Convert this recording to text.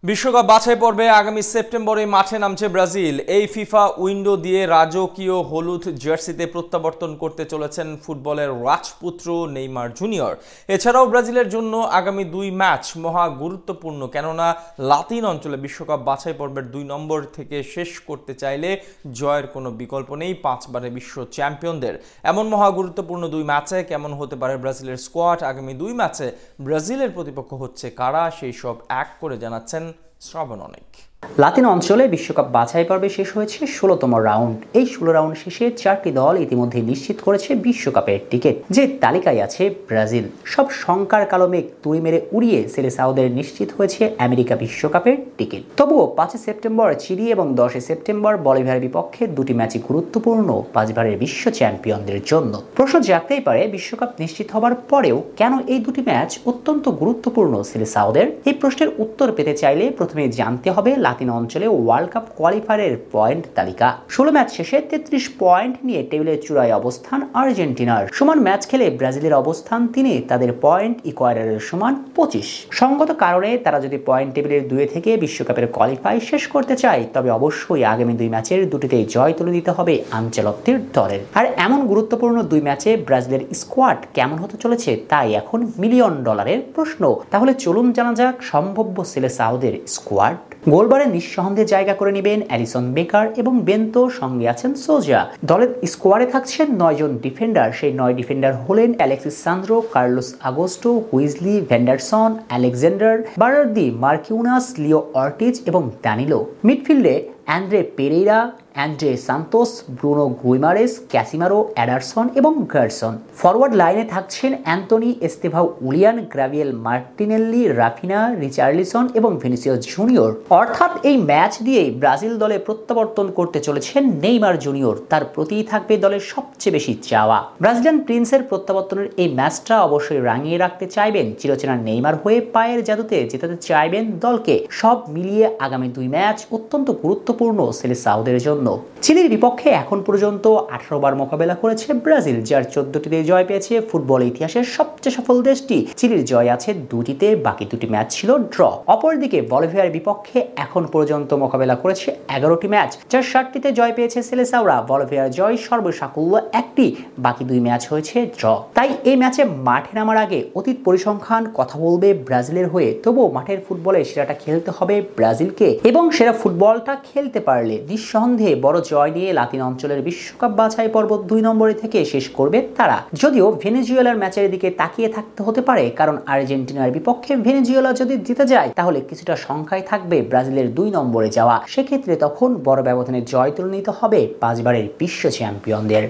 বিশ্বকাপ বাছাই পর্বে আগামী সেপ্টেম্বরে মাঠে নামছে ব্রাজিল। এই ফিফা উইন্ডো দিয়ে রাজকীয় হলুদ জার্সিতে প্রত্যাবর্তন করতে চলেছেন ফুটবলের রাজপুত্র নেইমার জুনিয়র। এছাড়াও ব্রাজিলের জন্য আগামী দুই ম্যাচ মহা গুরুত্বপূর্ণ, কেননা লাতিন অঞ্চলে বিশ্বকাপ বাছাই পর্বের 2 নম্বর থেকে শেষ করতে চাইলে জয়ের কোনো বিকল্প নেই 5বারের বিশ্ব চ্যাম্পিয়নদের। এমন মহা গুরুত্বপূর্ণ 2 ম্যাচে কেমন হতে পারে ব্রাজিলের স্কোয়াড, আগামী 2 ম্যাচে ব্রাজিলের প্রতিপক্ষ হচ্ছে কারা, সেই সব এক করে জানাচ্ছেন শ্রাবণ অনেক। লাতিন অঞ্চলে বিশ্বকাপ বাছাই পর্বে শেষ হয়েছে 16তম রাউন্ড। এই 16 রাউন্ড শেষে 4টি দল ইতিমধ্যে নিশ্চিত করেছে বিশ্বকাপের টিকিট। যে তালিকায় আছে ব্রাজিল। সব শঙ্কার কালো মেঘ তুড়ি মেরে উড়িয়ে সেলেসাওদের নিশ্চিত হয়েছে আমেরিকা বিশ্বকাপের টিকিট। তবুও 5 সেপ্টেম্বর চিলি এবং 10 সেপ্টেম্বর বলিভিয়ার বিপক্ষে 2টি ম্যাচই গুরুত্বপূর্ণ 5বারের বিশ্ব চ্যাম্পিয়নদের জন্য। প্রশ্ন জাগতেই পারে, বিশ্বকাপ নিশ্চিত হবার পরেও কেন এই 2টি ম্যাচ অত্যন্ত গুরুত্বপূর্ণ সেলেসাওদের? এই প্রশ্নের উত্তর পেতে চাইলে প্রথমে জানতে হবে লাতিন অঞ্চলে ওয়ার্ল্ড কাপ কোয়ালিফায়ারের পয়েন্ট তালিকা। 16 ম্যাচ শেষে 33 পয়েন্ট নিয়ে টেবিলের চূড়ায় অবস্থান আর্জেন্টিনার। সমান ম্যাচ খেলে ব্রাজিলের অবস্থান 3-এ, তাদের পয়েন্ট ইকুয়েডরের সমান 25। সঙ্গত কারণে তারা যদি পয়েন্ট টেবিলের 2 থেকে বিশ্বকাপের কোয়ালিফাই শেষ করতে চায়, তবে অবশ্যই আগামী 2 ম্যাচের 2টিতেই জয় তুলে দিতে হবে আনচেলত্তির দলের। আর এমন গুরুত্বপূর্ণ 2 ম্যাচে ব্রাজিলের স্কোয়াড কেমন হতে চলেছে তাই এখন $মিলিয়ন প্রশ্ন। তাহলে চলুন জানা যাক সম্ভাব্য সেলেসাওদের স্কোয়াড। গোলবারে নিঃসন্দেহে জায়গা করে নেবেন অ্যালিসন বেকার এবং বেন্তো, সঙ্গে আছেন সোজা। দলের স্কোয়াডে থাকছেন 9 জন ডিফেন্ডার। সেই 9 ডিফেন্ডার হলেন Alex Sandro, Carlos Augusto, Wesley, Vanderson, Alexander Berardi, Marquinhos, Leo Ortiz এবং দানিলো। মিডফিল্ডে Andreas Pereira, Andrey Santos, Bruno Guimaraes, Casemiro, Ederson এবং গারসন। ফরওয়ার্ড লাইনে থাকছেন Antony, Estevao Willian, Gabriel Martinelli, Raphinha, Richarlison এবং Vinicius Junior. অর্থাৎ এই match দিয়েই Brazil দলে প্রত্যাবর্তন করতে চলেছেন নেইমার জুনিয়র। তার প্রতিই থাকবে দলের সবচেয়ে বেশি চাওয়া। ব্রাজিলিয়ান প্রিন্সের প্রত্যাবর্তনের এই ম্যাচটা অবশ্যই রাঙিয়ে রাখতে চাইবেন চিরচেনা নেইমার হয়ে, পায়ের জাদুতে জেতাতে চাইবেন দলকে। সব মিলিয়ে আগামী 2 ম্যাচ অত্যন্ত গুরুত্বপূর্ণ সেলেসাওদের জন্য। চিলির বিপক্ষে এখন পর্যন্ত 18 বার মোকাবেলা করেছে ব্রাজিল, যার 14টিতে জয় পেয়েছে। ফুটবল ইতিহাসের সবচেয়ে সফল দেশটি। চিলির জয় আছে 2টিতে, বাকি 2টি ম্যাচ ছিল ড্র। অপরদিকে বলিভিয়ার বিপক্ষে এখন পর্যন্ত মোকাবেলা করেছে 11টি ম্যাচ, যার 7টিতে জয় পেয়েছে সেলেসাওরা। বলিভিয়ার জয় সর্বসাকুল্য 1টি, বাকি 2 ম্যাচ হয়েছে ড্র। তাই এই ম্যাচে মাঠে নামার আগে অতীত পরিসংখ্যান কথা বলবে ব্রাজিলের হয়ে। তবুও মাঠের ফুটবলে সেরাটা খেলতে হবে ব্রাজিলকে, এবং সেরা ফুটবলটা খেলতে পারলে নিঃসন্দেহে বড় জয় নিয়ে লাতিন অঞ্চলের বিশ্বকাপ বাছাই পর্ব 2 নম্বরে থেকে শেষ করবে তারা। যদিও ভেনেজুয়েলার ম্যাচের দিকে তাকিয়ে থাকতে হতে পারে, কারণ আর্জেন্টিনার বিপক্ষে ভেনেজুয়েলা যদি জিতে যায় তাহলে কিছুটা সংখ্যায় থাকবে ব্রাজিলের 2 নম্বরে যাওয়া। সেক্ষেত্রে তখন বড় ব্যবধানে জয় তুলে নিতে হবে 5বারের বিশ্ব চ্যাম্পিয়নদের।